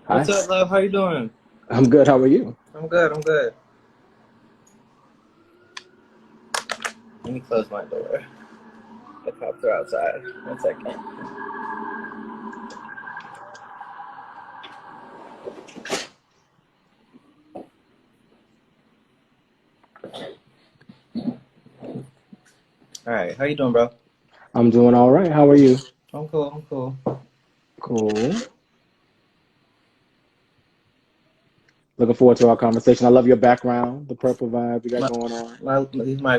Hi, What's up, love? How you doing? I'm good. How are you? I'm good. I'm good. Let me close my door. The cops are outside. 1 second. All right. How you doing, bro? I'm doing all right. How are you? I'm cool. I'm cool. Cool. Looking forward to our conversation. I love your background, the purple vibe you got My, going on.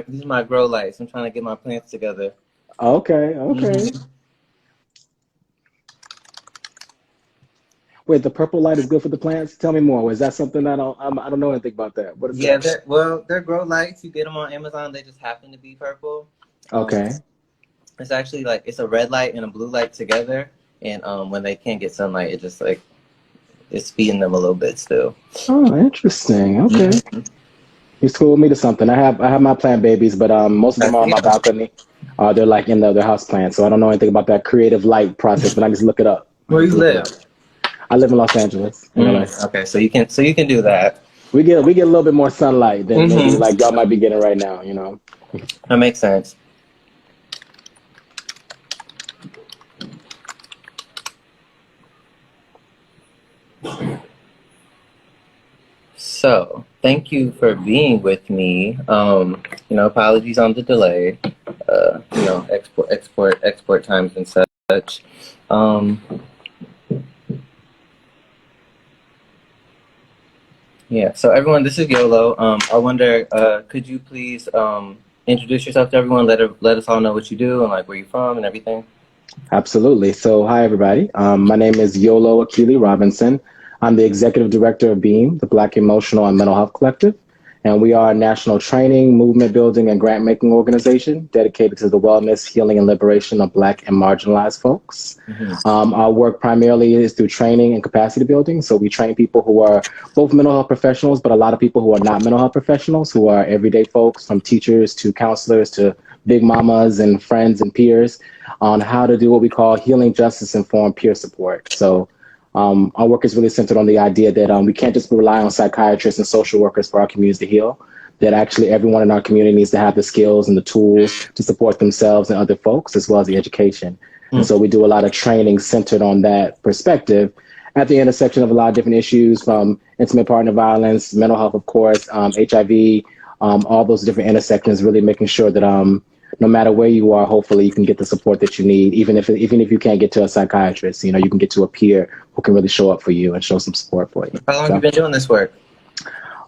these my grow lights. I'm trying to get my plants together. Okay, okay. hmm Wait, the purple light is good for the plants? Tell me more. Is that something I don't know anything about that? What is Yeah. that? They're grow lights. You get them on Amazon. They just happen to be purple. Um, Okay. it's actually like it's a red light and a blue light together. And when they can't get sunlight, it just like it's feeding them a little bit still. Oh, interesting. Okay. hmm You schooled me to something. I have my plant babies, but most of them are on my Yeah. balcony. They're like in their house plants, so I don't know anything about that creative light process, but I just look it up. I Where just you look it live? up. I live in Los Angeles, in LA. Okay, so you can do that. We get a little bit more sunlight than maybe hmm like y'all might be getting right now, you know. That makes sense. So, thank you for being with me. Apologies on the delay. Export times and such. Um, yeah. So, everyone, this is Yolo. I wonder, could you please introduce yourself to everyone? Let us all know what you do and like where you're from and everything. Absolutely. So, hi everybody. My name is Yolo Akili Robinson. I'm the executive director of BEAM, the Black Emotional and Mental Health Collective, and we are a national training, movement building, and grant making organization dedicated to the wellness, healing, and liberation of Black and marginalized folks. Our work primarily is through training and capacity building. So we train people who are both mental health professionals, but a lot of people who are not mental health professionals, who are everyday folks, from teachers to counselors to big mamas and friends and peers, on how to do what we call healing justice informed peer support. So our work is really centered on the idea that we can't just rely on psychiatrists and social workers for our communities to heal, that actually everyone in our community needs to have the skills and the tools to support themselves and other folks, as well as the education. And so we do a lot of training centered on that perspective at the intersection of a lot of different issues, from intimate partner violence, mental health, of course, HIV, all those different intersections, really making sure that no matter where you are, hopefully you can get the support that you need, even if you can't get to a psychiatrist, you can get to a peer who can really show up for you and show some support for you. How long have you So, been doing this work?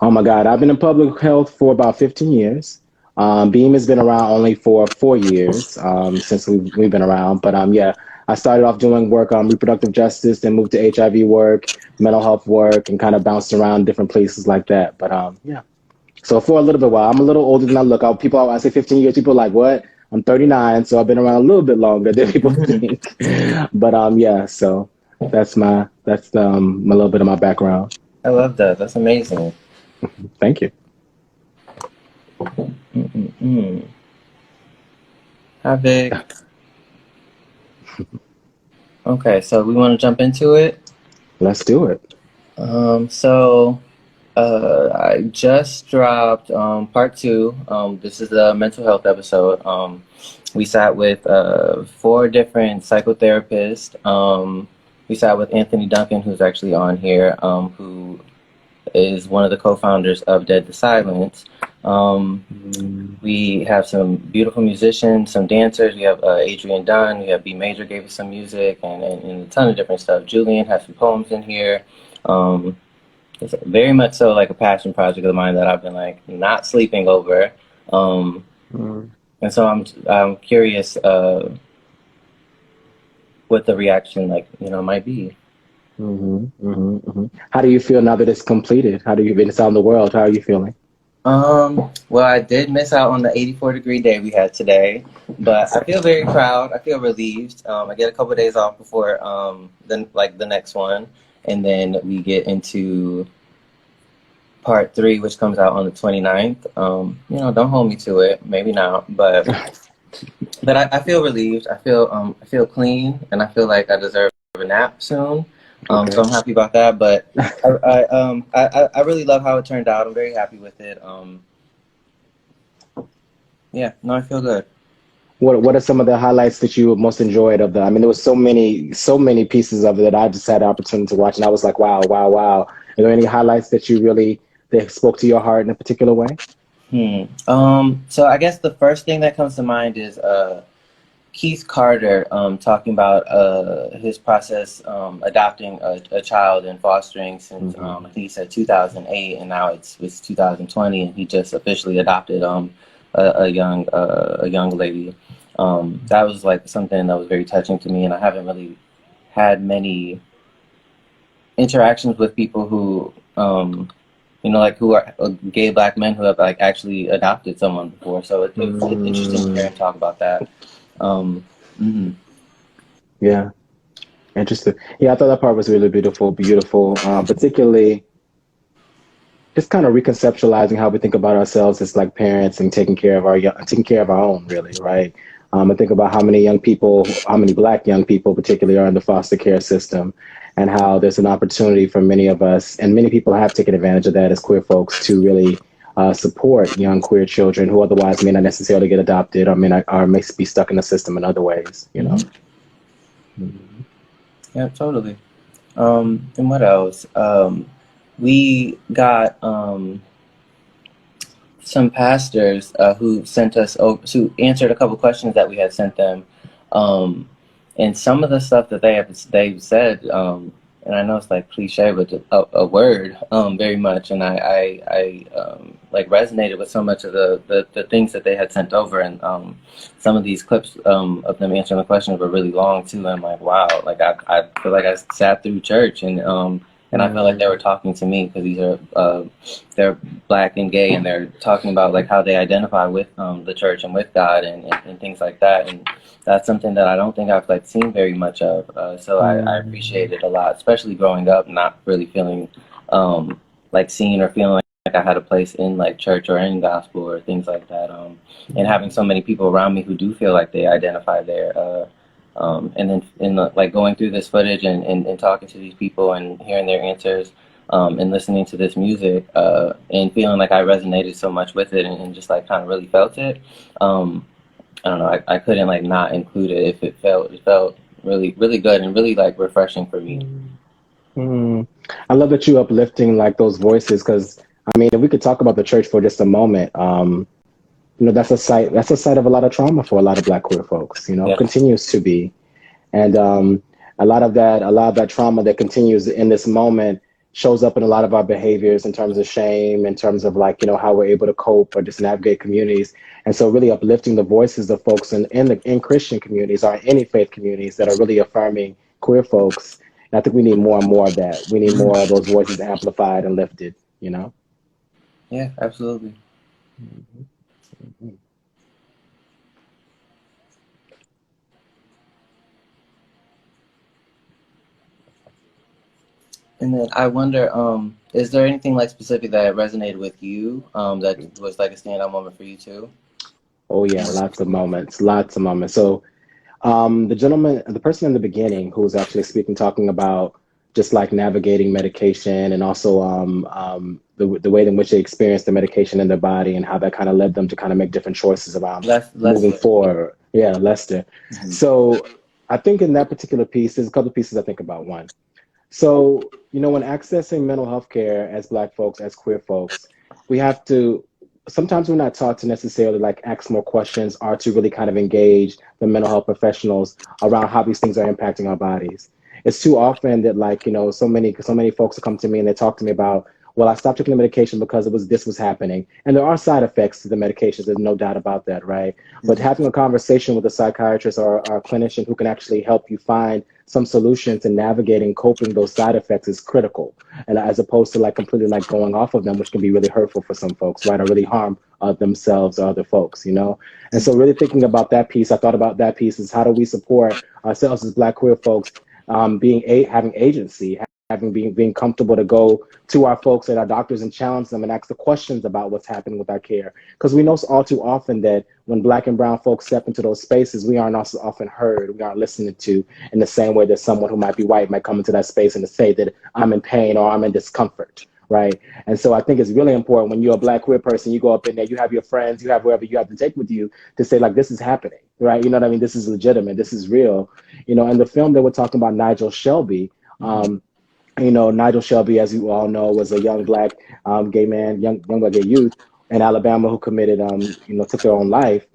oh my God, I've been in public health for about 15 years. Beam has been around only for 4 years since we've been around. But yeah, I started off doing work on reproductive justice, then moved to HIV work, mental health work, and kind of bounced around different places like that. But yeah. So for a little bit while, I'm a little older than I look. I say 15 years, people are like, what? I'm 39, so I've been around a little bit longer than people think. But yeah, so that's a little bit of my background. I love that. That's amazing. Thank you. Mm-mm-mm. Hi, Vic. Okay, so we want to jump into it. Let's do it. So I just dropped part two. This is the mental health episode. We sat with 4 different psychotherapists. We sat with Anthony Duncan, who's actually on here, who is one of the co-founders of Dead to Silence. We have some beautiful musicians, some dancers. We have Adrian Dunn. We have B Major gave us some music and a ton of different stuff. Julian has some poems in here. It's very much so like a passion project of mine that I've been like not sleeping over. And so I'm curious what the reaction might be. How do you feel now that it's completed? How do you, it's out in the world? How are you feeling? Well, I did miss out on the 84-degree day we had today, but I feel very proud. I feel relieved. I get a couple of days off before the next one, and then we get into part 3, which comes out on the 29th. Don't hold me to it. Maybe not, but I feel relieved. I feel clean, and I feel like I deserve a nap soon. Okay. So I'm happy about that. But I really love how it turned out. I'm very happy with it. Yeah, no, I feel good. What are some of the highlights that you most enjoyed of the? I mean, there was so many pieces of it that I just had the opportunity to watch, and I was like, wow, wow, wow. Are there any highlights that you really that spoke to your heart in a particular way? So I guess the first thing that comes to mind is Keith Carter talking about his process adopting a child and fostering since I think he said 2008, and now it's 2020, and he just officially adopted a young lady. That was like something that was very touching to me, and I haven't really had many interactions with people who like who are gay Black men who have like actually adopted someone before. So it's interesting to hear him talk about that. Mhm. Yeah, interesting. Yeah, I thought that part was really beautiful, beautiful. Particularly just kind of reconceptualizing how we think about ourselves as like parents and taking care of our own, really, right? I think about how many young people, how many Black young people particularly are in the foster care system, and how there's an opportunity for many of us, and many people have taken advantage of that as queer folks to really support young queer children who otherwise may not necessarily get adopted or may be stuck in the system in other ways, you know? Mm-hmm. Yeah, totally. And what else? We got some pastors who sent us over, who answered a couple questions that we had sent them, um, and some of the stuff that they've said, and I know it's like cliche, but a word very much, and I like resonated with so much of the things that they had sent over, and some of these clips of them answering the questions were really long too. And I'm like, wow, like I feel like I sat through church, and I felt like they were talking to me because these are they're Black and gay, and they're talking about like how they identify with the church and with God and things like that. And that's something that I don't think I've like seen very much of. So I appreciate it a lot, especially growing up, not really feeling like seen or feeling like I had a place in like church or in gospel or things like that. And having so many people around me who do feel like they identify there. And then like going through this footage and talking to these people and hearing their answers, and listening to this music, and feeling like I resonated so much with it, and just like kind of really felt it. I don't know. I couldn't like not include it if it felt really really good and really like refreshing for me. Mm. I love that you uplifting like those voices because I mean, if we could talk about the church for just a moment, that's a site of a lot of trauma for a lot of Black queer folks. Yeah. Continues to be, and a lot of that trauma that continues in this moment shows up in a lot of our behaviors in terms of shame, in terms of like how we're able to cope or just navigate communities. And so, really uplifting the voices of folks in Christian communities or any faith communities that are really affirming queer folks. And I think we need more and more of that. We need more of those voices amplified and lifted. Yeah, absolutely. Mm-hmm. And then I wonder, is there anything like specific that resonated with you, that was like a standout moment for you too? Oh yeah, lots of moments, lots of moments. So the person in the beginning who was actually speaking, talking about just like navigating medication and also the way in which they experienced the medication in their body and how that kind of led them to kind of make different choices around moving Lester. forward. Yeah, Lester. Mm-hmm. So I think in that particular piece, there's a couple of pieces I think about. One, so, when accessing mental health care as Black folks, as queer folks, we have to, sometimes we're not taught to necessarily like ask more questions or to really kind of engage the mental health professionals around how these things are impacting our bodies. It's too often that like, so many folks come to me and they talk to me about, well, I stopped taking the medication because this was happening. And there are side effects to the medications. There's no doubt about that, right? But having a conversation with a psychiatrist or a clinician who can actually help you find some solution to navigating coping those side effects is critical, and as opposed to like completely like going off of them, which can be really hurtful for some folks, right, or really harm themselves or other folks. And so really thinking about that piece, I thought about that piece is how do we support ourselves as Black queer folks, having agency, being comfortable to go to our folks at our doctors and challenge them and ask the questions about what's happening with our care. Because we know all too often that when Black and brown folks step into those spaces, we aren't also often heard, we aren't listened to in the same way that someone who might be white might come into that space and to say that I'm in pain or I'm in discomfort. Right. And so I think it's really important when you're a Black queer person, you go up in there, you have your friends, you have wherever you have to take with you to say, like, this is happening. Right. You know what I mean? This is legitimate. This is real. You know, and the film that we're talking about, Nigel Shelby, you know, Nigel Shelby, as you all know, was a young Black gay man, young Black gay youth in Alabama who committed, you know, took their own life.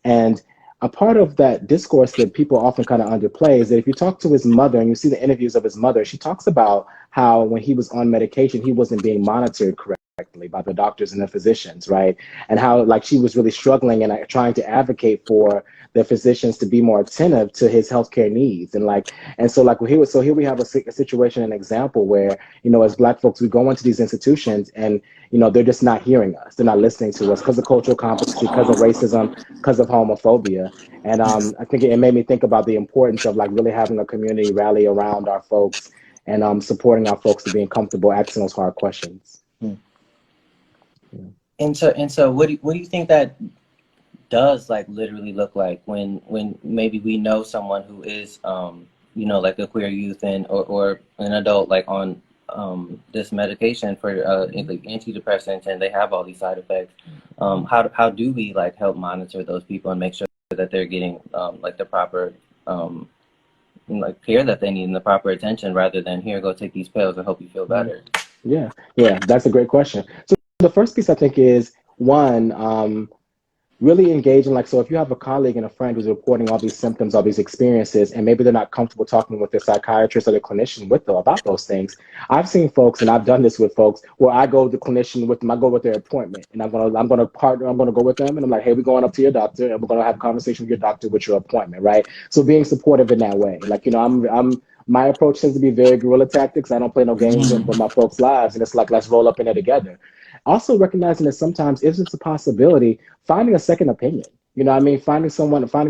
And a part of that discourse that people often kind of underplay is that if you talk to his mother and you see the interviews of his mother, she talks about how when he was on medication, he wasn't being monitored correctly by the doctors and the physicians, right? And how like she was really struggling and trying to advocate for the physicians to be more attentive to his healthcare needs. And so here we have a situation, an example where, you know, as Black folks, we go into these institutions and, you know, they're just not hearing us. They're not listening to us because of cultural competency, because of racism, because of homophobia. And I think it made me think about the importance of like really having a community rally around our folks and supporting our folks to being comfortable asking those hard questions. And so what do you think that does like literally look like when maybe we know someone who is you know, like a queer youth and or an adult like on this medication for like antidepressants, and they have all these side effects? How do we like help monitor those people and make sure that they're getting like the proper like care that they need and the proper attention, rather than here, go take these pills and hope you feel better? Yeah, that's a great question. So the first piece I think is one, really engaging, like, so if you have a colleague and a friend who's reporting all these symptoms, all these experiences, and maybe they're not comfortable talking with their psychiatrist or their clinician with them about those things. I've seen folks, and I've done this with folks, where I go to the clinician with them, I go with their appointment, and I'm gonna go with them, and I'm like, hey, we're going up to your doctor, and we're gonna have a conversation with your doctor with your appointment, right? So being supportive in that way, like, you know, my approach tends to be very guerrilla tactics. I don't play no games with my folks' lives, and it's like, let's roll up in there together. Also recognizing that sometimes if it's a possibility, finding a second opinion. You know what I mean? Finding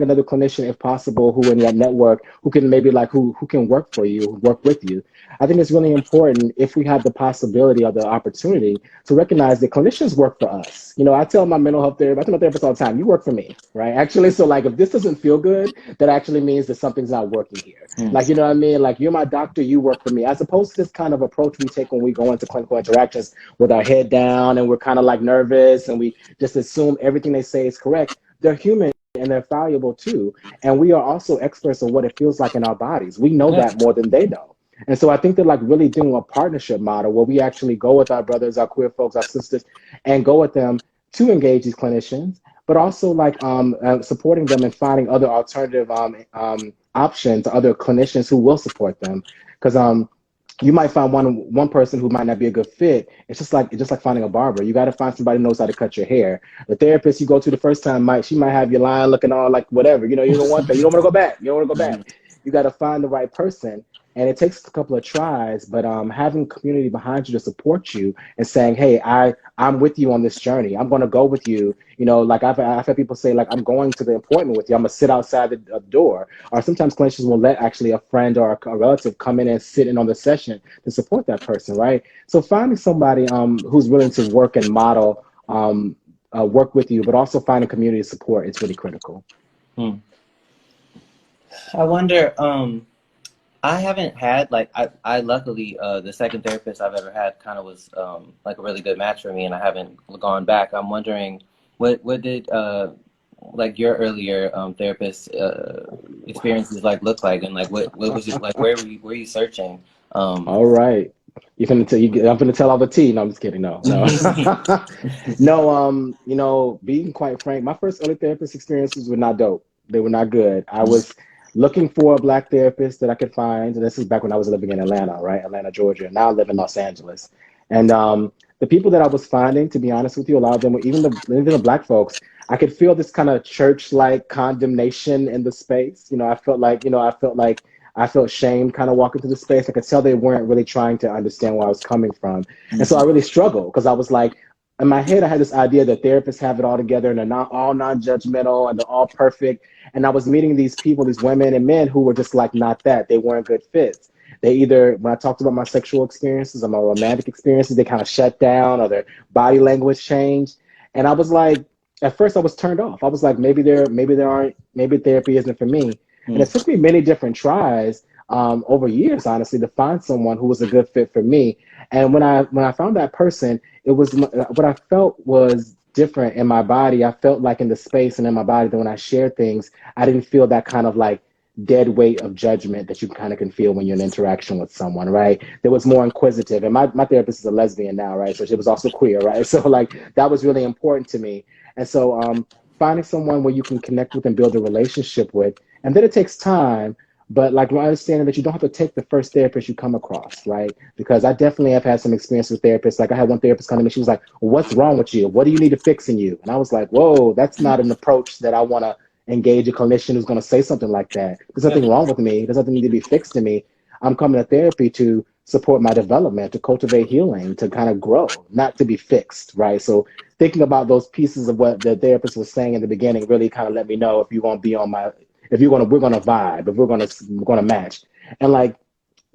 another clinician if possible, who in that network, who can maybe like, who can work for you, work with you. I think it's really important if we have the possibility or the opportunity to recognize that clinicians work for us. You know, I tell my mental health therapist, I tell my therapist all the time, you work for me, right? Actually, so like if this doesn't feel good, that actually means that something's not working here. Like, you know what I mean? Like, you're my doctor, you work for me. As opposed to this kind of approach we take when we go into clinical interactions with our head down and we're kind of like nervous and we just assume everything they say is correct. They're human and they're valuable too. And we are also experts on what it feels like in our bodies. We know that more than they know. And so I think that like really doing a partnership model where we actually go with our brothers, our queer folks, our sisters, and go with them to engage these clinicians, but also like supporting them and finding other alternative options, other clinicians who will support them. Because you might find one person who might not be a good fit. It's just like finding a barber. You got to find somebody who knows how to cut your hair. The therapist you go to the first time she might have your line looking all like whatever. You know, you don't want that. You don't want to go back. You don't want to go back. You got to find the right person. And it takes a couple of tries, but having community behind you to support you and saying, hey, I'm with you on this journey. I'm going to go with you. You know, like I've had people say, like, I'm going to the appointment with you. I'm going to sit outside the door. Or sometimes clinicians will let actually a friend or a relative come in and sit in on the session to support that person, right? So finding somebody who's willing to work and model, work with you, but also finding community support is really critical. I wonder, I haven't had, like, I luckily, the second therapist I've ever had kind of was like a really good match for me, and I haven't gone back. I'm wondering, what did like your earlier therapist experiences like look like, and like what was it like? Where were you searching? All right. I'm gonna tell all the tea. No, I'm just kidding. No. No, you know, being quite frank, my first early therapist experiences were not dope. They were not good. I was looking for a Black therapist that I could find. And this is back when I was living in Atlanta, right? Atlanta, Georgia. Now I live in Los Angeles. And the people that I was finding, to be honest with you, a lot of them were even the Black folks. I could feel this kind of church-like condemnation in the space. You know, I felt shame kind of walking through the space. I could tell they weren't really trying to understand where I was coming from. And so I really struggled because I was like, in my head, I had this idea that therapists have it all together and they're not all non-judgmental and they're all perfect. And I was meeting these people, these women and men who were just like not that. They weren't good fits. they either, when I talked about my sexual experiences or my romantic experiences, they kind of shut down or their body language changed. And I was like, at first I was turned off. I was like, maybe therapy isn't for me. And it took me many different tries over years, honestly, to find someone who was a good fit for me. And when I found that person, it was what I felt was different in my body. I felt like in the space and in my body that when I shared things, I didn't feel that kind of like dead weight of judgment that you kind of can feel when you're in interaction with someone, right? There was more inquisitive. And my therapist is a lesbian now, right? So she was also queer, right? So like that was really important to me. And so finding someone where you can connect with and build a relationship with, and then it takes time, but like we're understanding that you don't have to take the first therapist you come across, right? Because I definitely have had some experience with therapists. Like I had one therapist come to me, she was like, what's wrong with you? What do you need to fix in you? And I was like, whoa, that's not an approach that I want to engage a clinician who's going to say something like that. There's nothing wrong with me. There's nothing need to be fixed in me. I'm coming to therapy to support my development, to cultivate healing, to kind of grow, not to be fixed, right? So thinking about those pieces of what the therapist was saying in the beginning really kind of let me know if you want to be on my, if you're gonna, we're gonna vibe, if we're gonna match. And like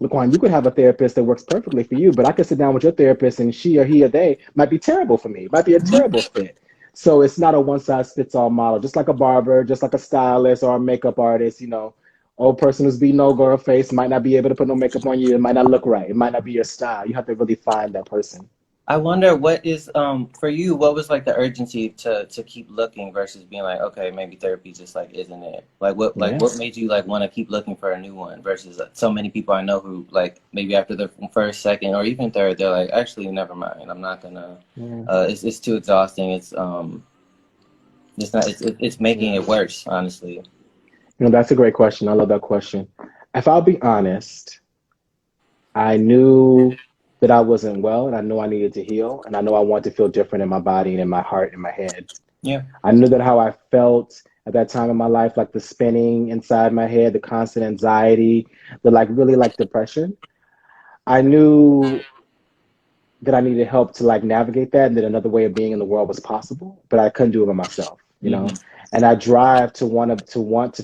LaQuann, you could have a therapist that works perfectly for you, but I could sit down with your therapist and she or he or they might be terrible for me, might be a terrible fit. So it's not a one size fits all model, just like a barber, just like a stylist or a makeup artist, you know. Old person who's beating no girl face might not be able to put no makeup on you. It might not look right. It might not be your style. You have to really find that person. I wonder what is for you, what was like the urgency to keep looking versus being like, okay, maybe therapy just like isn't it? Yeah. What made you like want to keep looking for a new one versus so many people I know who like maybe after the first, second, or even third, they're like, actually, never mind. I'm not gonna. Yeah. It's too exhausting. It's not. It's making it worse, honestly. You know, that's a great question. I love that question. If I'll be honest, I knew that I wasn't well and I knew I needed to heal and I know I wanted to feel different in my body and in my heart and my head. Yeah. I knew that how I felt at that time in my life, like the spinning inside my head, the constant anxiety, the like really like depression. I knew that I needed help to like navigate that and that another way of being in the world was possible, but I couldn't do it by myself, you know? And I drive to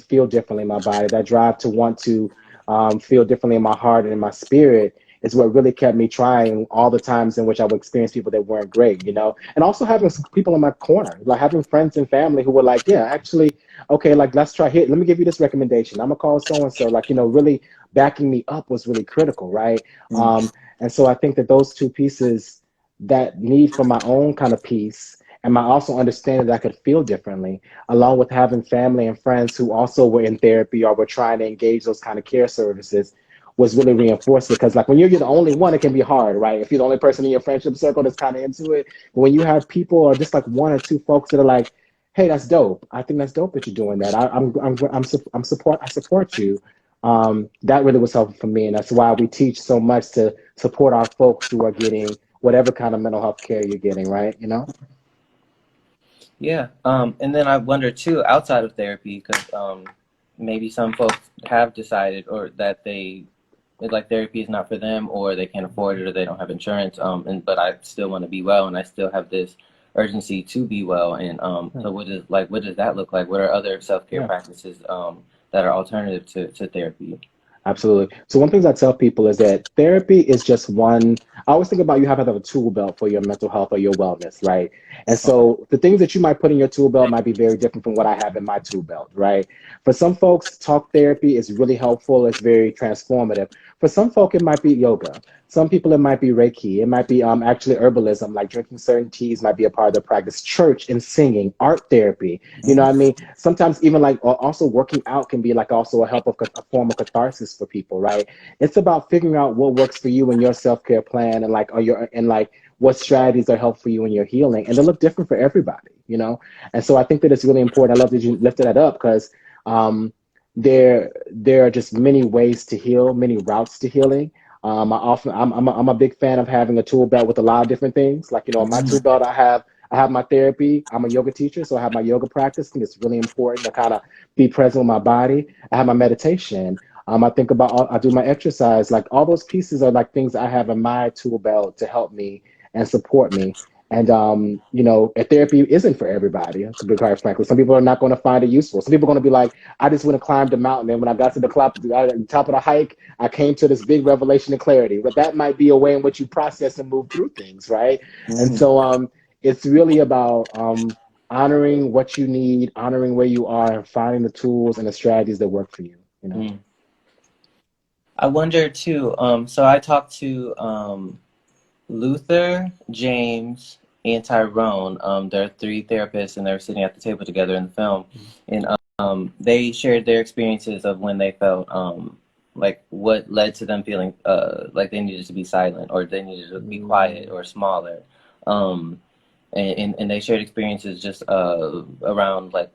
feel differently in my body. That drive to want to feel differently in my heart and in my spirit is what really kept me trying all the times in which I would experience people that weren't great, you know? And also having some people in my corner, like having friends and family who were like, yeah, actually, okay, like let's try here. Let me give you this recommendation. I'm gonna call so-and-so, like, you know, really backing me up was really critical, right? And so I think that those two pieces, that need for my own kind of peace and my also understanding that I could feel differently, along with having family and friends who also were in therapy or were trying to engage those kind of care services, was really reinforced. Because like when you're the only one, it can be hard, right? If you're the only person in your friendship circle that's kind of into it. But when you have people or just like one or two folks that are like, hey, that's dope. I think that's dope that you're doing that. I support you. That really was helpful for me. And that's why we teach so much to support our folks who are getting whatever kind of mental health care you're getting, right? You know? Yeah. And then I wonder too, outside of therapy, because maybe some folks have decided or that they like therapy is not for them, or they can't afford it, or they don't have insurance. But I still want to be well, and I still have this urgency to be well. And so what does that look like? What are other self-care practices that are alternative to therapy? Absolutely. So one thing I tell people is that therapy is just one. I always think about you have to have a tool belt for your mental health or your wellness, right? And so the things that you might put in your tool belt might be very different from what I have in my tool belt, right? For some folks, talk therapy is really helpful. It's very transformative. For some folk, it might be yoga. Some people, it might be Reiki. It might be actually herbalism, like drinking certain teas might be a part of their practice. Church and singing, art therapy. You know what I mean? Sometimes even like also working out can be like also a form of catharsis for people, right? It's about figuring out what works for you in your self-care plan and like what strategies are helpful for you in your healing. And they look different for everybody, you know? And so I think that it's really important. I love that you lifted that up because there are just many ways to heal, many routes to healing. I'm a big fan of having a tool belt with a lot of different things. Like, you know, in my tool belt, I have my therapy. I'm a yoga teacher, so I have my yoga practice. I think it's really important to kind of be present with my body. I have my meditation. I do my exercise. Like all those pieces are like things I have in my tool belt to help me and support me. And you know, a therapy isn't for everybody, to be quite frankly. Some people are not going to find it useful. Some people are going to be like, I just went and climbed a mountain, and when I got to the top of the hike, I came to this big revelation of clarity. But that might be a way in which you process and move through things, right? And Mm, so it's really about honoring what you need, honoring where you are, and finding the tools and the strategies that work for you. You know. mm. I wonder too. So I talked to Luther, James, and Tyrone. They're three therapists, and they were sitting at the table together in the film, and they shared their experiences of when they felt like what led to them feeling like they needed to be silent or they needed to be quiet or smaller. Um, and they shared experiences just around like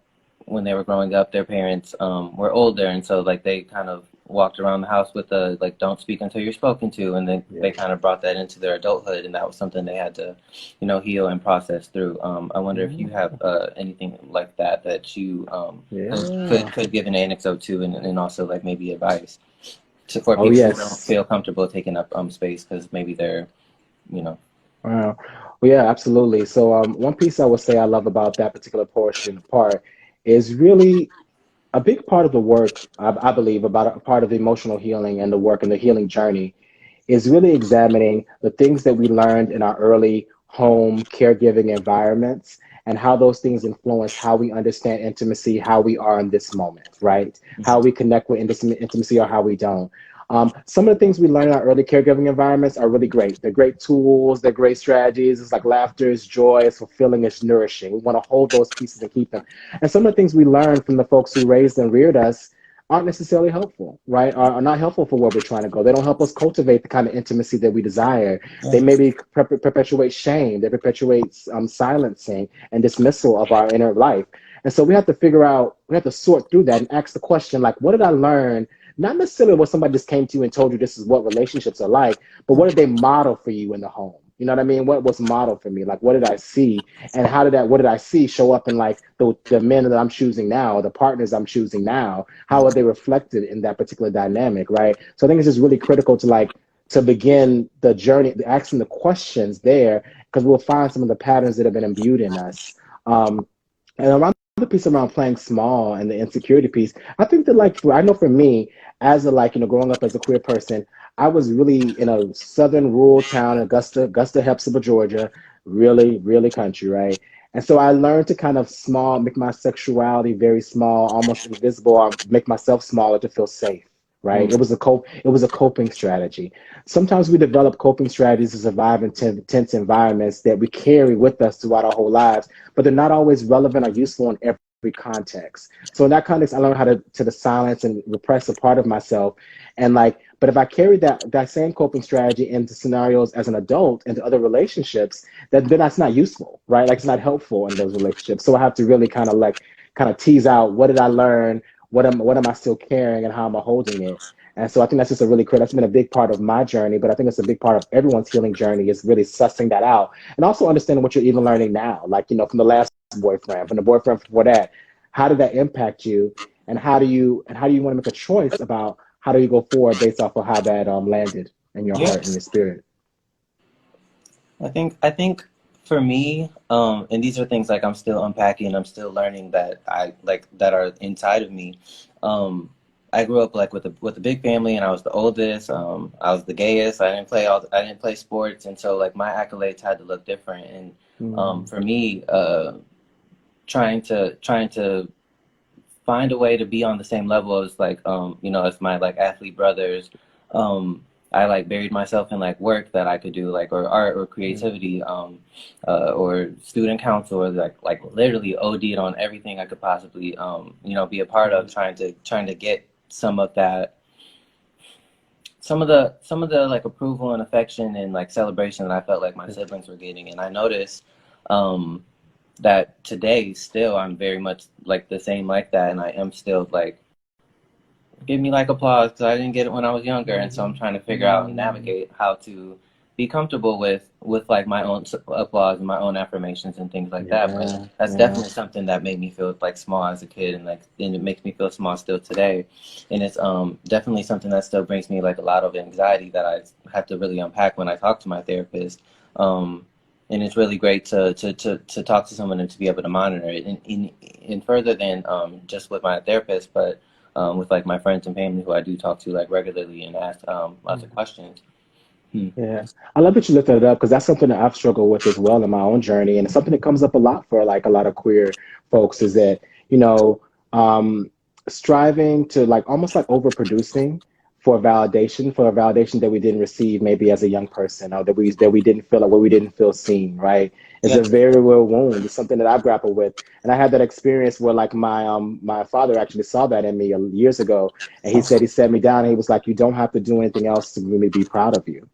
when they were growing up, their parents were older, and so like they kind of walked around the house with the like don't speak until you're spoken to, and then they kind of brought that into their adulthood, and that was something they had to, you know, heal and process through. I wonder if you have anything like that that you could give an anecdote to, and also like maybe advice for Oh people who don't yes. feel comfortable taking up space because maybe they're, you know. Wow. Well, yeah, absolutely. So, one piece I would say I love about that particular part is really a big part of the work, I believe, about a part of the emotional healing and the work and the healing journey is really examining the things that we learned in our early home caregiving environments and how those things influence how we understand intimacy, how we are in this moment, right? How we connect with intimacy or how we don't. Some of the things we learn in our early caregiving environments are really great. They're great tools, they're great strategies. It's like laughter is joy, it's fulfilling, it's nourishing. We want to hold those pieces and keep them. And some of the things we learn from the folks who raised and reared us aren't necessarily helpful, right? Are not helpful for where we're trying to go. They don't help us cultivate the kind of intimacy that we desire. They maybe perpetuate shame. They perpetuate silencing and dismissal of our inner life. And so we have to figure out, we have to sort through that and ask the question, like, what did I learn? Not necessarily what somebody just came to you and told you this is what relationships are like, but what did they model for you in the home? You know what I mean? What was modeled for me? Like, what did I see? And what did I see show up in like the men that I'm choosing now, the partners I'm choosing now? How are they reflected in that particular dynamic, right? So I think it's just really critical to like, to begin the journey, asking the questions there, because we'll find some of the patterns that have been imbued in us. And around the piece around playing small and the insecurity piece, I think that like, I know for me, as a like, you know, growing up as a queer person, I was really in a southern rural town, Augusta, Hepzibah, Georgia, really, really country, right? And so I learned to kind of make my sexuality very small, almost invisible, or make myself smaller to feel safe, right? It was a coping strategy. Sometimes we develop coping strategies to survive in tense environments that we carry with us throughout our whole lives, but they're not always relevant or useful in every context. So in that context, I learned how to silence and repress a part of myself. And like, but if I carry that same coping strategy into scenarios as an adult, into other relationships, then that's not useful, right? Like it's not helpful in those relationships. So I have to really kind of tease out, what did I learn? What am I still carrying, and how am I holding it? And so I think that's just a really cool, that's been a big part of my journey, but I think it's a big part of everyone's healing journey, is really sussing that out. And also understanding what you're even learning now, like, you know, from the last boyfriend, from the boyfriend before that, how did that impact you? And how do you want to make a choice about how do you go forward based off of how that landed in your Yeah. heart and your spirit? I think for me, and these are things like I'm still unpacking, I'm still learning that I like that are inside of me. Um, I grew up like with a big family, and I was the oldest. I was the gayest. I didn't play sports, and so like my accolades had to look different. And Mm. for me, trying to find a way to be on the same level as like you know, as my like athlete brothers. I like buried myself in like work that I could do, like, or art or creativity, or student council, or like literally OD'd on everything I could possibly you know, be a part of, trying to get some of that, some of the like approval and affection and like celebration that I felt like my siblings were getting. And I noticed um that today still I'm very much like the same like that, and I am still like, give me like applause because I didn't get it when I was younger. And so I'm trying to figure out and navigate how to be comfortable with like my own applause and my own affirmations and things like that. But Yeah, that's yeah. definitely something that made me feel like small as a kid, and it makes me feel small still today. And it's definitely something that still brings me like a lot of anxiety that I have to really unpack when I talk to my therapist. and it's really great to talk to someone and to be able to monitor it, and further than just with my therapist, but with like my friends and family who I do talk to like regularly and ask lots of questions. Yeah, I love that you lifted it up because that's something that I've struggled with as well in my own journey, and it's something that comes up a lot for like a lot of queer folks is that you know um, striving to like almost like overproducing for a validation that we didn't receive maybe as a young person or that we didn't feel like where we didn't feel seen, right? It's Yeah. a very real wound. It's something that I've grappled with, and I had that experience where like my father actually saw that in me years ago, and he sat me down and he was like, "You don't have to do anything else to really be proud of you."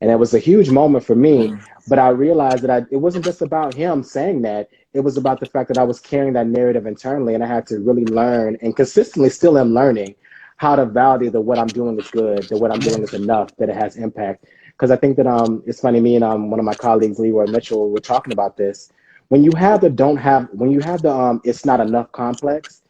And it was a huge moment for me. But I realized that it wasn't just about him saying that. It was about the fact that I was carrying that narrative internally, and I had to really learn and consistently still am learning how to validate that what I'm doing is good, that what I'm doing is enough, that it has impact. Because I think that it's funny, me and one of my colleagues, Leroy Mitchell, were talking about this. When you have the it's not enough complex,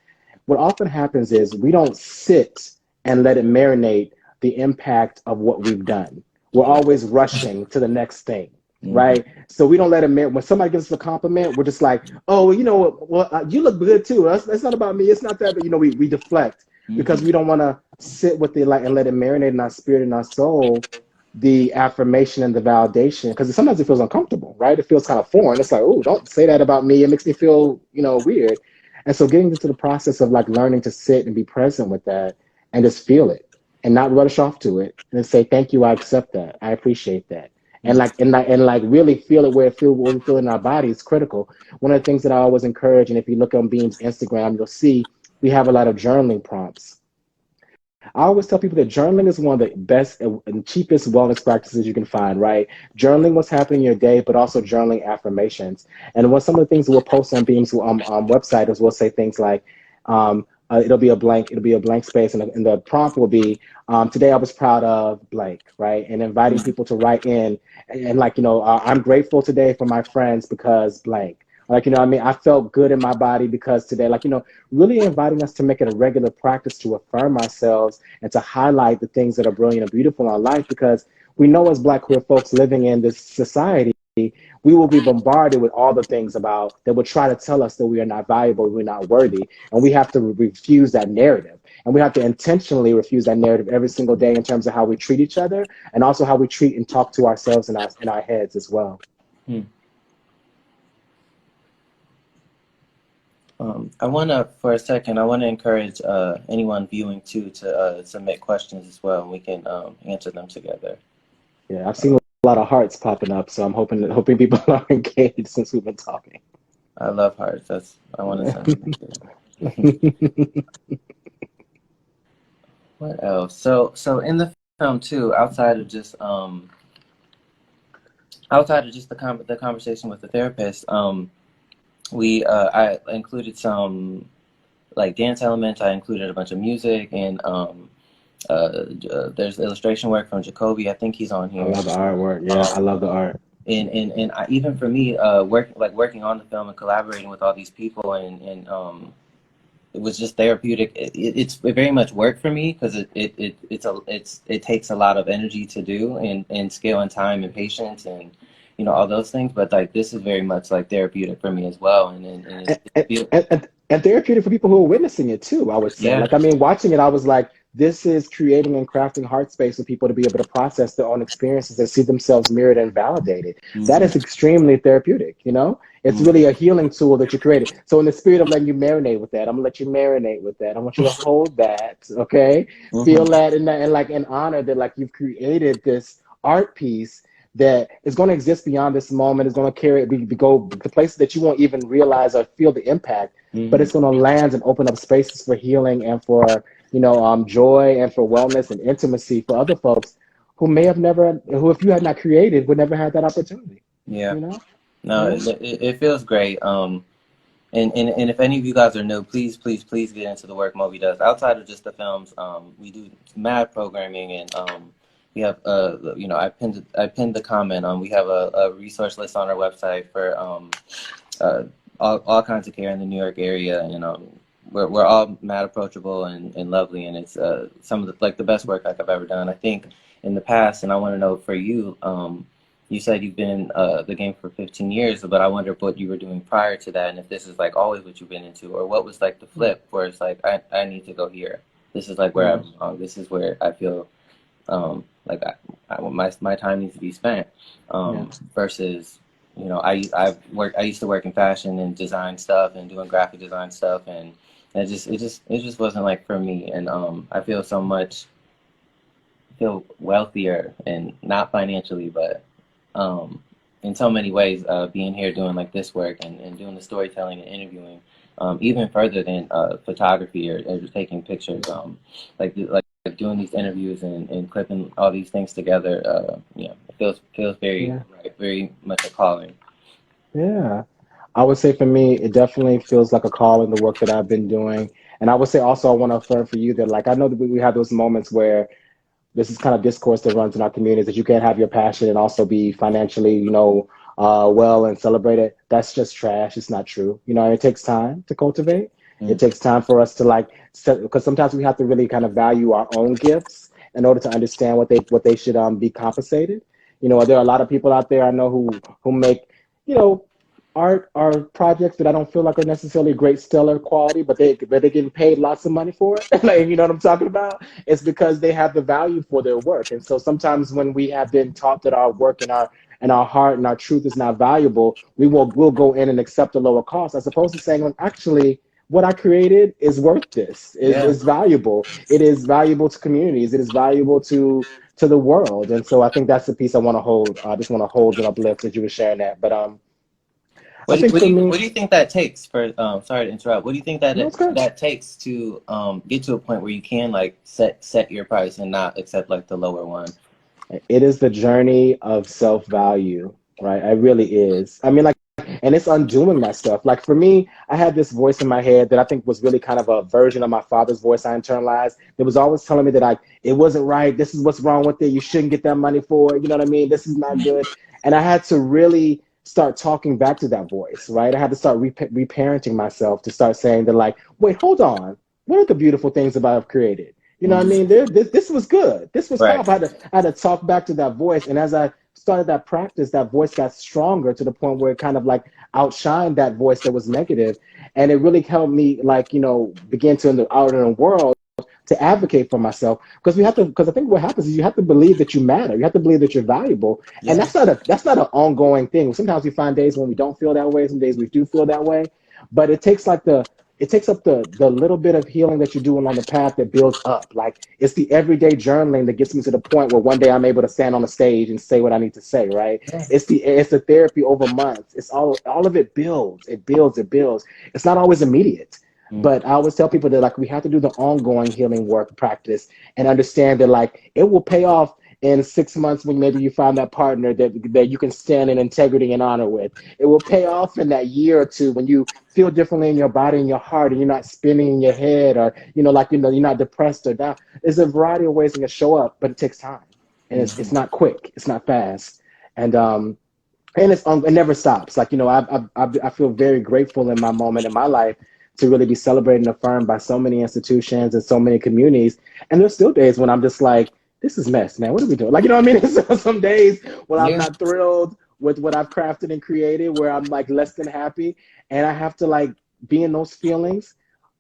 what often happens is we don't sit and let it marinate the impact of what we've done. We're Yeah. always rushing to the next thing, Mm-hmm. right? So we don't let it marinate. When somebody gives us a compliment, we're just like, oh, well, you know what? Well, you look good too. That's not about me. It's not that, but we deflect because Mm-hmm. we don't want to sit with it like and let it marinate in our spirit and our soul, the affirmation and the validation, because sometimes it feels uncomfortable, right? It feels kind of foreign. It's like, oh, don't say that about me. It makes me feel, weird. And so getting into the process of like learning to sit and be present with that and just feel it and not rush off to it and say, thank you, I accept that. I appreciate that. And like really feel it where we feel in our body is critical. One of the things that I always encourage, and if you look on Beam's Instagram, you'll see we have a lot of journaling prompts. I always tell people that journaling is one of the best and cheapest wellness practices you can find, right? Journaling what's happening in your day, but also journaling affirmations. And what some of the things we'll post on Beam's website is we'll say things like, it'll be a blank space, and the prompt will be, today I was proud of blank, right? And inviting people to write in and like, I'm grateful today for my friends because blank. Like, what I mean, I felt good in my body because today, like, really inviting us to make it a regular practice to affirm ourselves and to highlight the things that are brilliant and beautiful in our life, because we know as Black queer folks living in this society, we will be bombarded with all the things about that will try to tell us that we are not valuable, we're not worthy, and we have to refuse that narrative. And we have to intentionally refuse that narrative every single day in terms of how we treat each other and also how we treat and talk to ourselves in our heads as well. I want to, for a second, I want to encourage anyone viewing too to submit questions as well, and we can answer them together. Yeah, I've seen a lot of hearts popping up, so I'm hoping people are engaged since we've been talking. I love hearts. I want to send them too. What else? So in the film too, outside of just the conversation with the therapist, I included some like dance elements. I included a bunch of music, and there's illustration work from Jacoby. I think he's on I here. love the artwork. Yeah, I love the art. And even for me, working on the film and collaborating with all these people, and it was just therapeutic. It's very much work for me because it takes a lot of energy to do, and skill and time and patience and all those things. But like this is very much like therapeutic for me as well, and And therapeutic for people who are witnessing it too, I would say. yeah. Like, I mean, watching it, I was like, this is creating and crafting heart space for people to be able to process their own experiences and see themselves mirrored and validated. That Mm-hmm. is extremely therapeutic, It's really a healing tool that you created. So in the spirit of letting you marinate with that, I'm gonna let you marinate with that. I want you to hold that, okay? Feel Mm-hmm. that and like and honor that like you've created this art piece that is going to exist beyond this moment, is going to go to places that you won't even realize or feel the impact, but Mm-hmm. it's going to land and open up spaces for healing and for, joy and for wellness and intimacy for other folks who if you had not created, would never have that opportunity, Yeah. you know? No, Yeah. it feels great. And if any of you guys are new, please get into the work Moby does. Outside of just the films, we do mad programming, and we have I pinned the comment. We have a resource list on our website for all kinds of care in the New York area, and we're all mad approachable and lovely, and it's some of the best work like I've ever done. I think in the past, and I want to know for you, you said you've been in the game for 15 years, but I wonder what you were doing prior to that, and if this is like always what you've been into, or what was like the flip where it's like I need to go here. This is like where I belong. This is where I feel like my time needs to be spent. Versus, you know, I used to work in fashion and design stuff and doing graphic design stuff, and it just wasn't like for me. And I feel wealthier, and not financially, but in so many ways, being here doing like this work and doing the storytelling and interviewing, even further than photography or just taking pictures, like doing these interviews and clipping all these things together. It feels very right, very much a calling. Yeah. I would say for me, it definitely feels like a call in the work that I've been doing. And I would say also, I want to affirm for you that, like, I know that we have those moments where this is kind of discourse that runs in our communities, that you can't have your passion and also be financially, well and celebrate it. That's just trash. It's not true. It takes time to cultivate. It takes time for us to, like, because sometimes we have to really kind of value our own gifts in order to understand what they should be compensated. There are a lot of people out there I know who make, you know, art are projects that I don't feel like are necessarily great stellar quality, but they're getting paid lots of money for it. Like, you know what I'm talking about? It's because they have the value for their work. And so sometimes when we have been taught that our work and our heart and our truth is not valuable, we'll go in and accept a lower cost, as opposed to saying, well, actually, what I created is worth this, is valuable. It is valuable to communities. It is valuable to the world. And so I think that's the piece I want to hold. I just want to hold and uplift as you were sharing that. But I think for me, What do you think that takes for? Sorry to interrupt. What do you think that no, it's good. that takes to get to a point where you can like set your price and not accept like the lower one? It is the journey of self-value, right? It really is. I mean, like, and it's undoing that stuff. Like, for me, I had this voice in my head that I think was really kind of a version of my father's voice I internalized. It was always telling me that it wasn't right. This is what's wrong with it. You shouldn't get that money for it. You know what I mean? This is not good. And I had to really start talking back to that voice, right? I had to start reparenting myself to start saying that, like, wait, hold on. What are the beautiful things about I've created? You know what I mean? This was good. This was Right. powerful. I had to talk back to that voice. And as I started that practice, that voice got stronger to the point where it kind of like outshined that voice that was negative. And it really helped me, like, begin to, in the outer world, to advocate for myself. Because I think what happens is you have to believe that you matter. You have to believe that you're valuable. And Yeah. that's not an ongoing thing. Sometimes we find days when we don't feel that way. Some days we do feel that way. But it takes up the little bit of healing that you're doing on the path that builds up. Like, it's the everyday journaling that gets me to the point where one day I'm able to stand on the stage and say what I need to say, right? It's the therapy over months. It's all of it builds. It builds, it builds. It's not always immediate. But I always tell people that, like, we have to do the ongoing healing work practice and understand that, like, it will pay off in 6 months when maybe you find that partner that you can stand in integrity and honor with. It will pay off in that year or two when you feel differently in your body and your heart, and you're not spinning in your head, or you're not depressed or down. There's a variety of ways it can show up, but it takes time, and it's not quick, it's not fast, and it never stops. Like, I feel very grateful in my moment in my life to really be celebrated and affirmed by so many institutions and so many communities. And there's still days when I'm just like, this is mess, man. What are we doing? Like, you know what I mean? So some days when I'm Yeah. not thrilled with what I've crafted and created, where I'm like less than happy, and I have to, like, be in those feelings,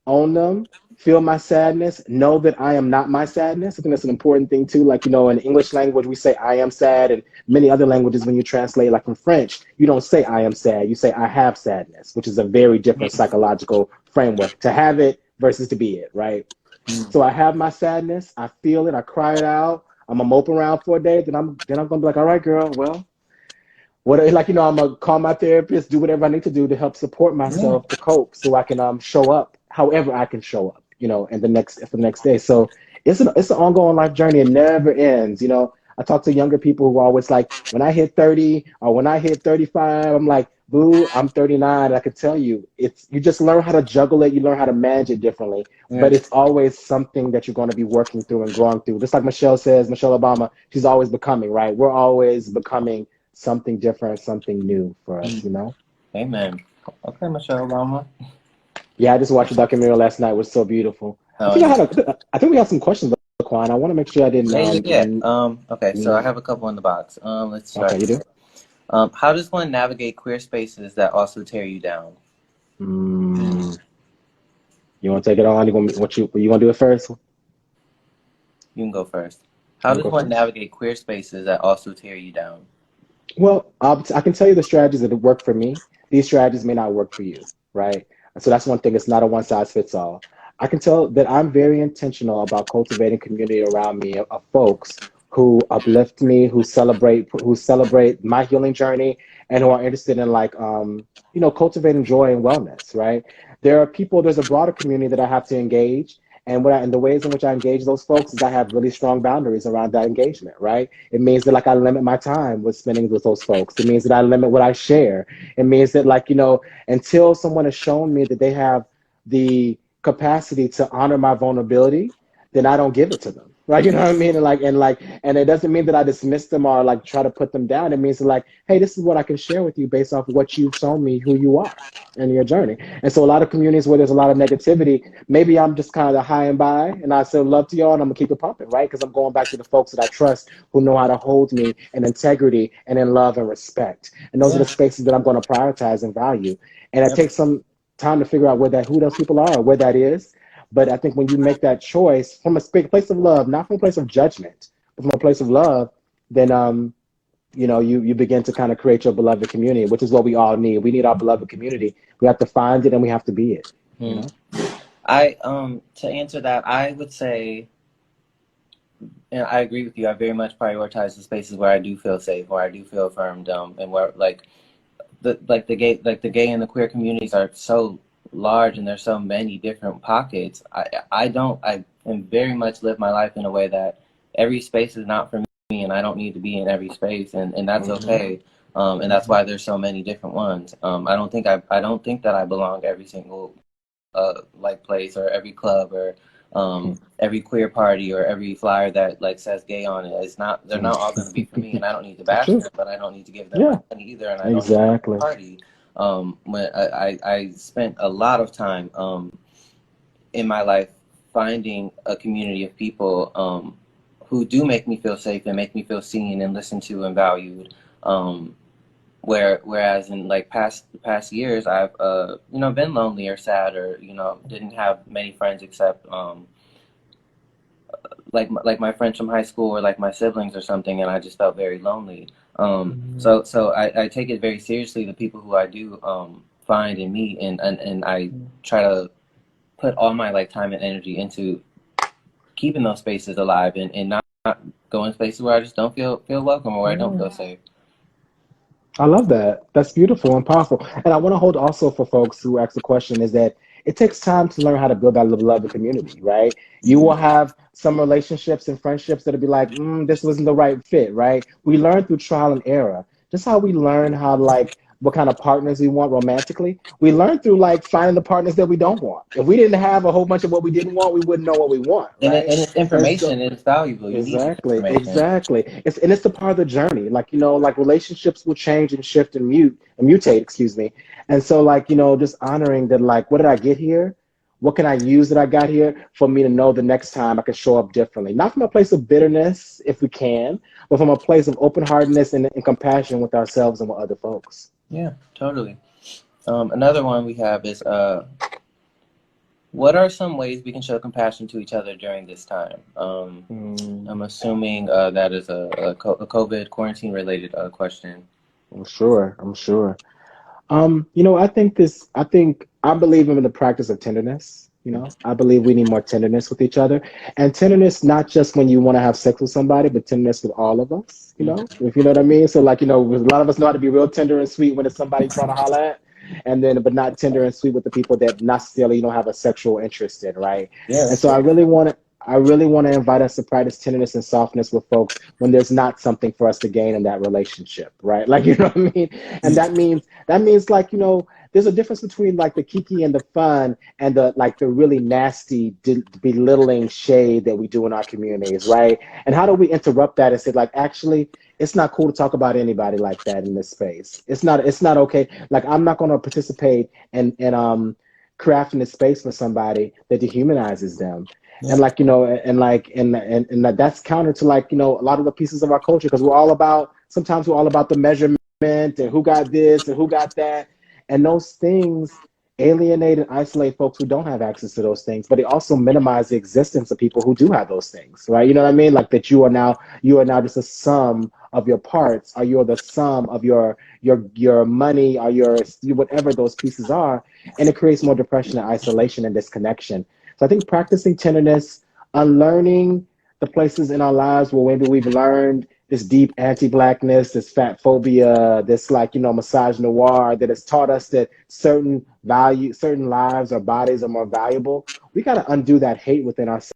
own them, feel my sadness, know that I am not my sadness. I think that's an important thing too. Like, in English language, we say I am sad, and many other languages, when you translate, like from French, you don't say I am sad, you say I have sadness, which is a very different psychological framework, to have it versus to be it, right? So I have my sadness, I feel it, I cry it out, I'm gonna mope around for a day, then I'm gonna be like, all right, girl, well, what, like, I'm gonna call my therapist, do whatever I need to do to help support Yeah. myself to cope, so I can show up however I can show up, in the next day. So it's an ongoing life journey. It never ends. I talk to younger people who are always like, when I hit 30 or when I hit 35, I'm like, boo, I'm 39. And I could tell you, you just learn how to juggle it, you learn how to manage it differently. Yeah. But it's always something that you're going to be working through and growing through. Just like Michelle says, Michelle Obama, she's always becoming, right? We're always becoming something different, something new for us. Amen. Okay, Michelle Obama. Yeah, I just watched a documentary last night. It was so beautiful. I Oh think yeah. I think we have some questions, Laquan. I want to make sure I didn't. Yeah. Okay, so I have a couple in the box. Let's Okay, start. you do. How does one navigate queer spaces that also tear you down? Mm, you want to take it on? You want to do it first? You can go first. You How want to does go one first? navigate queer spaces that also tear you down? Well, I can tell you the strategies that work for me. These strategies may not work for you, right? So that's one thing. It's not a one size fits all. I can tell that I'm very intentional about cultivating community around me of folks who uplift me, who celebrate my healing journey, and who are interested in cultivating joy and wellness, right? There's a broader community that I have to engage. And the ways in which I engage those folks is I have really strong boundaries around that engagement, right? It means that like I limit my time with spending with those folks. It means that I limit what I share. It means that until someone has shown me that they have the capacity to honor my vulnerability, then I don't give it to them. Right? You know what I mean? And it doesn't mean that I dismiss them or like try to put them down. It means like, hey, this is what I can share with you based off of what you've shown me who you are in your journey. And so a lot of communities where there's a lot of negativity, maybe I'm just kind of the high and by, and I still love to y'all, and I'm gonna keep it pumping, right? Because I'm going back to the folks that I trust who know how to hold me in integrity and in love and respect. And those are the Yeah. spaces that I'm going to prioritize and value. And it Yep. takes some time to figure out who those people are, or where that is. But I think when you make that choice from a place of love, not from a place of judgment, but from a place of love, then you begin to kind of create your beloved community, which is what we all need. We need our beloved community. We have to find it and we have to be it. You Hmm. know. I To answer that, I would say, and I agree with you. I very much prioritize the spaces where I do feel safe, where I do feel affirmed, and where the gay and the queer communities are so large and there's so many different pockets. I very much live my life in a way that every space is not for me, and I don't need to be in every space, and that's Mm-hmm. okay. And that's why there's so many different ones. I don't think that I belong to every single like place or every club or every queer party or every flyer that like says gay on it. It's not, they're not all going to be for me, and I don't need to It's bash true. them, but I don't need to give them my Yeah. money either, and I don't need to Exactly. party. When I spent a lot of time in my life finding a community of people who do make me feel safe and make me feel seen and listened to and valued. Whereas in like past years, I've been lonely or sad or didn't have many friends except like my friends from high school or like my siblings or something, and I just felt very lonely. So I take it very seriously, the people who I do find and meet, and I try to put all my like time and energy into keeping those spaces alive and not going spaces where I just don't feel welcome or where I don't Yeah. feel safe. I love that. That's beautiful and powerful. And I want to hold also for folks who ask the question is that it takes time to learn how to build that beloved community, right? You will have some relationships and friendships that'll be like, this wasn't the right fit, right? We learn through trial and error. Just how we learn how what kind of partners we want romantically. We learn through like finding the partners that we don't want. If we didn't have a whole bunch of what we didn't want, we wouldn't know what we want, right? And it's And so information, and it's valuable. You need this exactly, information. exactly. It's the part of the journey. Like relationships will change and shift and mutate, excuse me. And so just honoring that, like, what did I get here? What can I use that I got here for me to know the next time I can show up differently? Not from a place of bitterness, if we can, but from a place of open heartedness and compassion with ourselves and with other folks. Yeah, totally. Another one we have is what are some ways we can show compassion to each other during this time? I'm Mm, assuming that is a COVID quarantine related question. I'm sure. I'm sure. I believe in the practice of tenderness. I believe we need more tenderness with each other. And tenderness, not just when you want to have sex with somebody, but tenderness with all of us, if you know what I mean. So, a lot of us know how to be real tender and sweet when it's somebody trying to holler at, but not tender and sweet with the people that not necessarily you don't have a sexual interest in, right? Yeah, And that's so good. I really want to invite us to practice tenderness and softness with folks when there's not something for us to gain in that relationship, right? Like, you know what I mean? And that means there's a difference between like the kiki and the fun and the really nasty belittling shade that we do in our communities, right? And how do we interrupt that and say like, actually, it's not cool to talk about anybody like that in this space. It's not okay. Like I'm not going to participate in crafting a space for somebody that dehumanizes them. And Yeah. that's counter to a lot of the pieces of our culture because sometimes we're all about the measurement and who got this and who got that. And those things alienate and isolate folks who don't have access to those things, but they also minimize the existence of people who do have those things, right? You know what I mean? Like that you are now just a sum of your parts, or you're the sum of your money, or your whatever those pieces are, and it creates more depression and isolation and disconnection. So I think practicing tenderness, unlearning the places in our lives where maybe we've learned this deep anti-blackness, this fat phobia, this misogynoir noir that has taught us that certain lives or bodies are more valuable. We got to undo that hate within ourselves.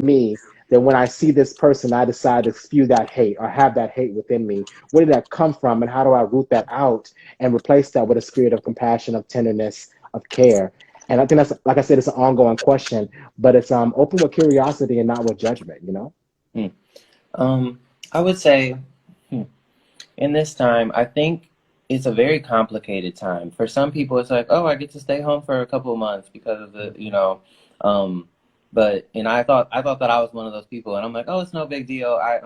Me, that when I see this person, I decide to spew that hate or have that hate within me. Where did that come from, and how do I root that out and replace that with a spirit of compassion, of tenderness, of care? And I think that's, like I said, it's an ongoing question, but it's open with curiosity and not with judgment. I would say in this time, I think it's a very complicated time. For some people, it's like, oh, I get to stay home for a couple of months because of but I thought that I was one of those people, and I'm like, oh, it's no big deal. I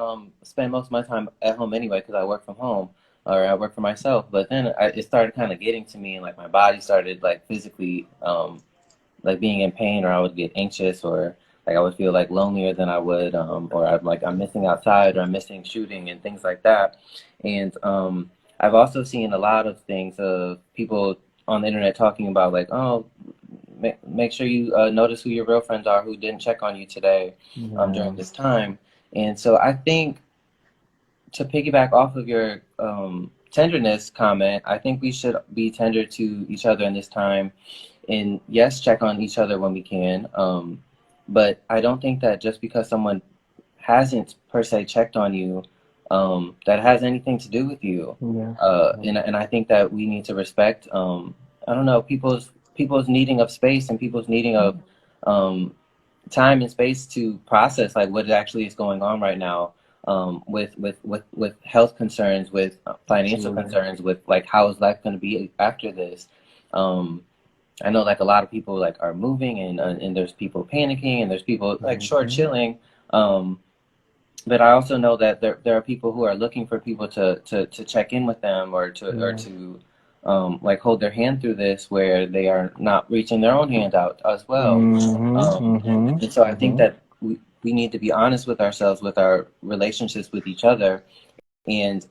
spend most of my time at home anyway because I work from home or I work for myself. But then it started kind of getting to me, and like my body started like physically like being in pain, or I would get anxious, or like I would feel like lonelier than I would, or I'm missing outside, or I'm missing shooting and things like that. And I've also seen a lot of things of people on the internet talking about like, oh, make sure you notice who your real friends are who didn't check on you today during this time. And so I think, to piggyback off of your tenderness comment, I think we should be tender to each other in this time, and yes, check on each other when we can. But I don't think that just because someone hasn't per se checked on you, that has anything to do with you. And I think that we need to respect, I don't know, people's needing of space and people's needing of time and space to process like what actually is going on right now, with health concerns, with financial concerns, with like how is life going to be after this. I know like a lot of people like are moving, and there's people panicking, and there's people like short chilling. But I also know that there are people who are looking for people to check in with them, or to like hold their hand through this, where they are not reaching their own hand out as well. And so I think that we need to be honest with ourselves, with our relationships with each other, and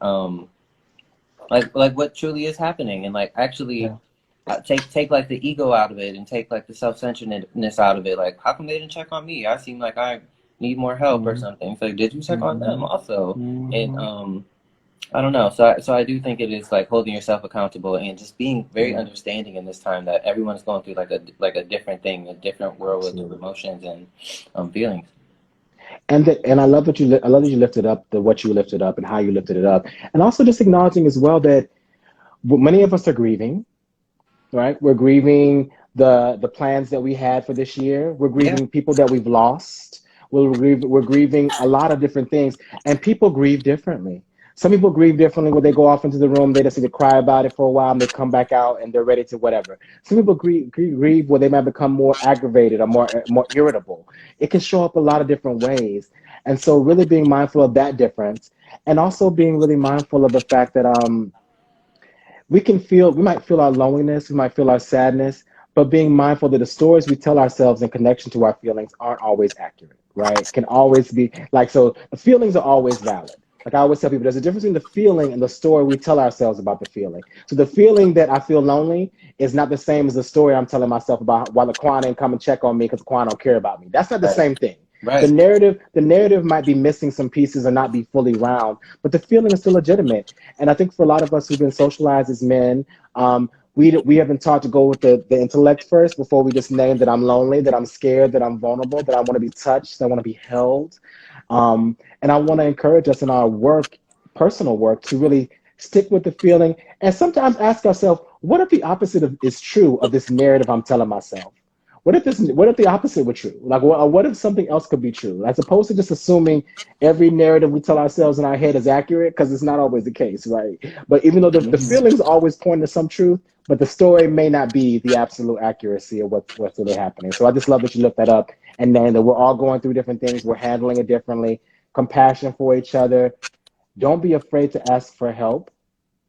like what truly is happening, and like actually take like the ego out of it, and take like the self-centeredness out of it. Like, how come they didn't check on me? I seem like I need more help or something. So did you check on them also? And I don't know. So I do think it is like holding yourself accountable, and just being very understanding in this time that everyone's going through like a different thing, a different world with emotions and feelings. And I love that you lifted up what you lifted up and how you lifted it up, and also just acknowledging as well that many of us are grieving, right? We're grieving the plans that we had for this year. We're grieving people that we've lost. We're grieving a lot of different things, and people grieve differently. Some people grieve differently when they go off into the room. They just need to cry about it for a while, and they come back out and they're ready to whatever. Some people grieve where they might become more aggravated or more irritable. It can show up a lot of different ways. And so really being mindful of that difference, and also being really mindful of the fact that we might feel our loneliness, we might feel our sadness, but being mindful that the stories we tell ourselves in connection to our feelings aren't always accurate, right? Can always be like, so the feelings are always valid. Like I always tell people, there's a difference between the feeling and the story we tell ourselves about the feeling. So the feeling that I feel lonely is not the same as the story I'm telling myself about why LaQuann didn't come and check on me because LaQuann don't care about me. That's not the same thing. Right. The narrative might be missing some pieces or not be fully round, but the feeling is still legitimate. And I think for a lot of us who've been socialized as men, we have been taught to go with the intellect first before we just name that I'm lonely, that I'm scared, that I'm vulnerable, that I want to be touched, that I want to be held. And I want to encourage us in our work, personal work, to really stick with the feeling and sometimes ask ourselves, what if the opposite is true of this narrative I'm telling myself? What if the opposite were true? Like, what if something else could be true? As opposed to just assuming every narrative we tell ourselves in our head is accurate, because it's not always the case, right? But even though the feelings always point to some truth, but the story may not be the absolute accuracy of what's really happening. So I just love that you lift that up, and knowing that we're all going through different things, we're handling it differently, compassion for each other, Don't be afraid to ask for help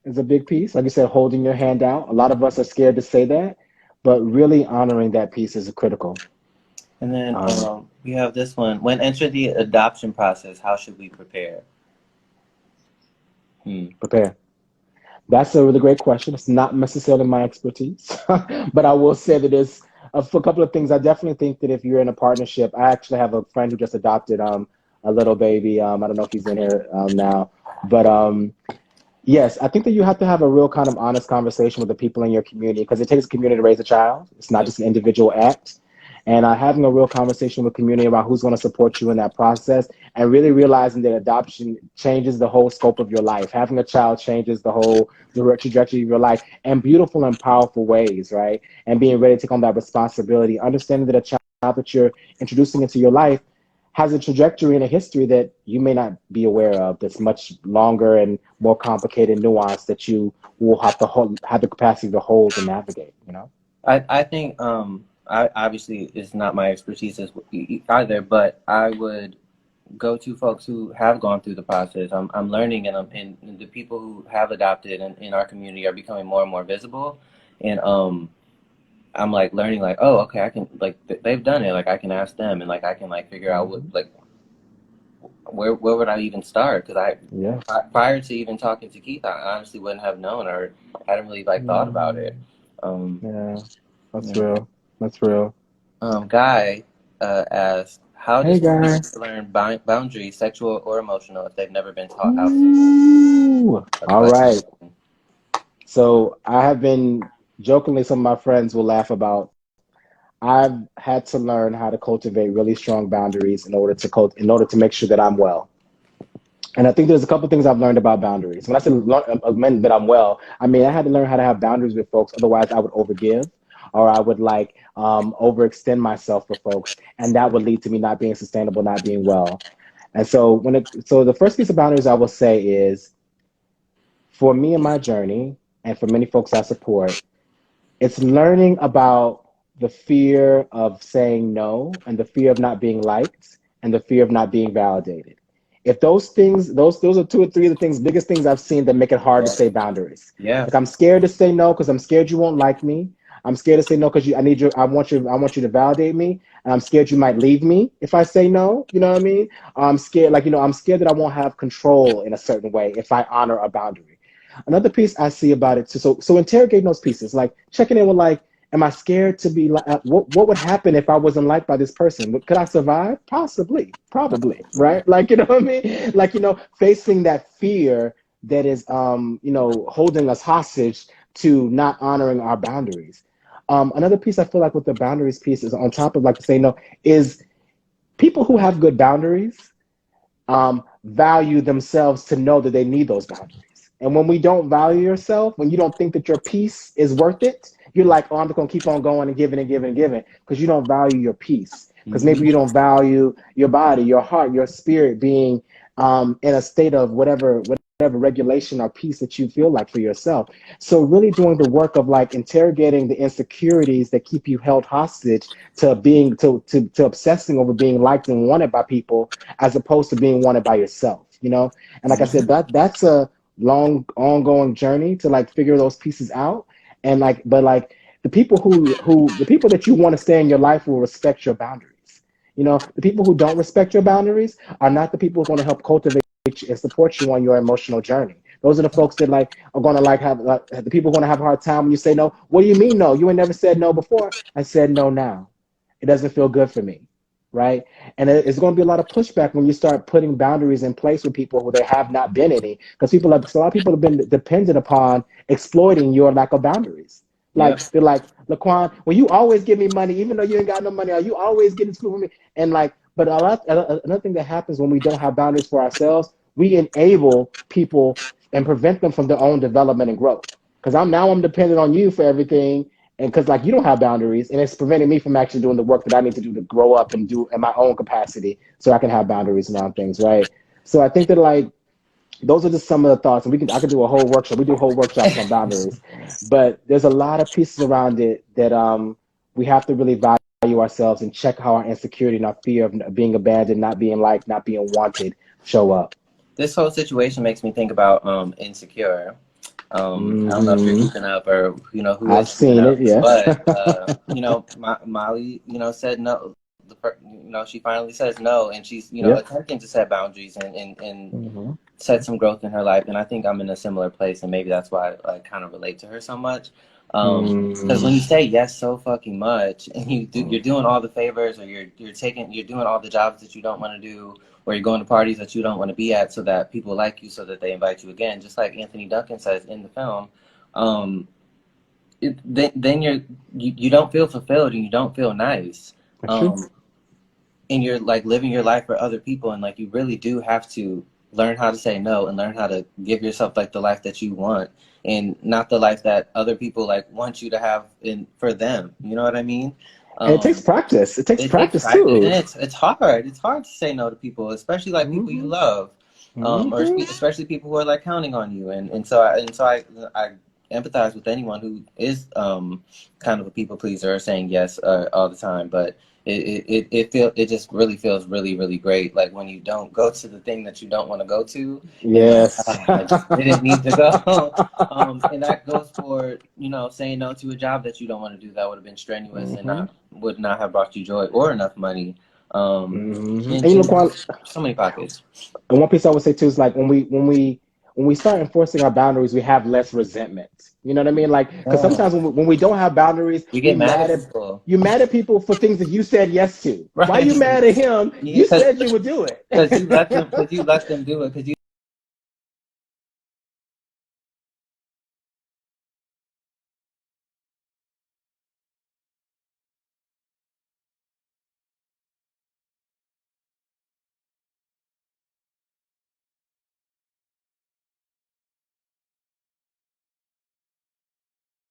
is a big piece. Like you said, holding your hand out. A lot of us are scared to say that, but really honoring that piece is critical. And then Um, we have this one. When entering the adoption process, how should we prepare? Hmm. Prepare. That's a really great question. It's not necessarily my expertise, but I will say that it's for a couple of things. I definitely think that if you're in a partnership, I actually have a friend who just adopted a little baby. I don't know if he's in here now, but yes, I think that you have to have a real kind of honest conversation with the people in your community because it takes a community to raise a child. It's not Yep. just an individual act. And having a real conversation with community about who's going to support you in that process and really realizing that adoption changes the whole scope of your life. Having a child changes the whole trajectory of your life in beautiful and powerful ways, right? And being ready to take on that responsibility, understanding that a child that you're introducing into your life has a trajectory and a history that you may not be aware of that's much longer and more complicated nuance that you will have to have the capacity to hold and navigate, you know? I think I obviously it's not my expertise either, but I would go to folks who have gone through the process. I'm learning, and the people who have adopted in our community are becoming more and more visible, and I'm like learning like, oh, okay, I can like they've done it, like I can ask them, and like I can like figure out what Mm-hmm. like where would I even start? Because Yeah. prior to even talking to Keith, I honestly wouldn't have known or hadn't really like thought about it. Um, Yeah. That's yeah. real. That's real. Guy asked, how does Hey, one guy. begin to learn boundaries, sexual or emotional, if they've never been taught how to? Ooh. A All right. question. So I have been jokingly, some of my friends will laugh about. I've had to learn how to cultivate really strong boundaries in order to make sure that I'm well. And I think there's a couple things I've learned about boundaries. When I say that I'm well, I mean I had to learn how to have boundaries with folks. Otherwise, I would overgive, or I would like overextend myself for folks, and that would lead to me not being sustainable, not being well. And so so the first piece of boundaries I will say is for me and my journey, and for many folks I support, it's learning about the fear of saying no and the fear of not being liked and the fear of not being validated. If those things, those are two or three of the things, biggest things I've seen that make it hard to Yeah. say boundaries. Yeah. Like I'm scared to say no because I'm scared you won't like me. I'm scared to say no because I need you. I want you to validate me, and I'm scared you might leave me if I say no. You know what I mean? I'm scared, like I'm scared that I won't have control in a certain way if I honor a boundary. Another piece I see about it too. So interrogating those pieces, like checking in with like, am I scared to be like? What would happen if I wasn't liked by this person? Could I survive? Possibly, probably, right? Like what I mean? Like facing that fear that is holding us hostage to not honoring our boundaries. Another piece I feel like with the boundaries piece is on top of like to say no is people who have good boundaries value themselves to know that they need those boundaries. And when we don't value yourself, when you don't think that your peace is worth it, you're like, oh, I'm just gonna keep on going and giving and giving and giving because you don't value your peace. Because maybe Mm-hmm. you don't value your body, your heart, your spirit being in a state of whatever regulation or peace that you feel like for yourself. So really doing the work of like interrogating the insecurities that keep you held hostage to being to obsessing over being liked and wanted by people as opposed to being wanted by yourself, you know? And like I said, that's a long ongoing journey to like figure those pieces out. And like, but like the people that you want to stay in your life will respect your boundaries. The people who don't respect your boundaries are not the people who are going to help cultivate you and support you on your emotional journey. Those are the folks that like are going to like have like, the people who are going to have a hard time when you say no. What do you mean no? You ain't never said no before. I said no now. It doesn't feel good for me, right? And it's going to be a lot of pushback when you start putting boundaries in place with people who there have not been any, because a lot of people have been dependent upon exploiting your lack of boundaries. Yep. Like they're like, LaQuann, well, you always give me money, even though you ain't got no money, or you always getting screwed with me. And like, but another thing that happens when we don't have boundaries for ourselves, we enable people and prevent them from their own development and growth. Because I'm dependent on you for everything, and because like you don't have boundaries, and it's preventing me from actually doing the work that I need to do to grow up and do in my own capacity so I can have boundaries around things, right? So I think that like those are just some of the thoughts, and I could do a whole workshop. We do whole workshops on boundaries, but there's a lot of pieces around it that we have to really value ourselves and check how our insecurity and our fear of being abandoned, not being liked, not being wanted show up. this whole situation makes me think about Insecure. I don't know if you're keeping up or who I've is keeping seen up, it, yes. but Molly, said no. She finally says no, and she's Yeah. attempting to set boundaries and Mm-hmm. set some growth in her life. And I think I'm in a similar place, and maybe that's why I kind of relate to her so much. Because when you say yes so fucking much, and you're doing all the favors, or you're doing all the jobs that you don't want to do, or you're going to parties that you don't want to be at, so that people like you, so that they invite you again, just like Anthony Duncan says in the film. Then you don't feel fulfilled, and you don't feel nice. That's true. And you're like living your life for other people, and like you really do have to learn how to say no and learn how to give yourself like the life that you want, and not the life that other people like want you to have for them. You know what I mean? And it takes practice. It takes It takes practice practice, too. and it's hard. It's hard to say no to people, especially like people you love, or especially people who are like counting on you. And so I empathize with anyone who is kind of a people pleaser or saying yes all the time. But it just really feels really, really great. Like when you don't go to the thing that you don't want to go to. Yes. And I just didn't need to go. And that goes for, saying no to a job that you don't want to do that would have been strenuous and would not have brought you joy or enough money. And LaQuann, So many pockets. and one piece I would say too is like when we start enforcing our boundaries, we have less resentment. You know what I mean? Like, because sometimes when we don't have boundaries, You get mad at people. You're mad at people for things that you said yes to. Right. Why are you mad at him? Yeah, you said you would do it. Because you let them do it. Because you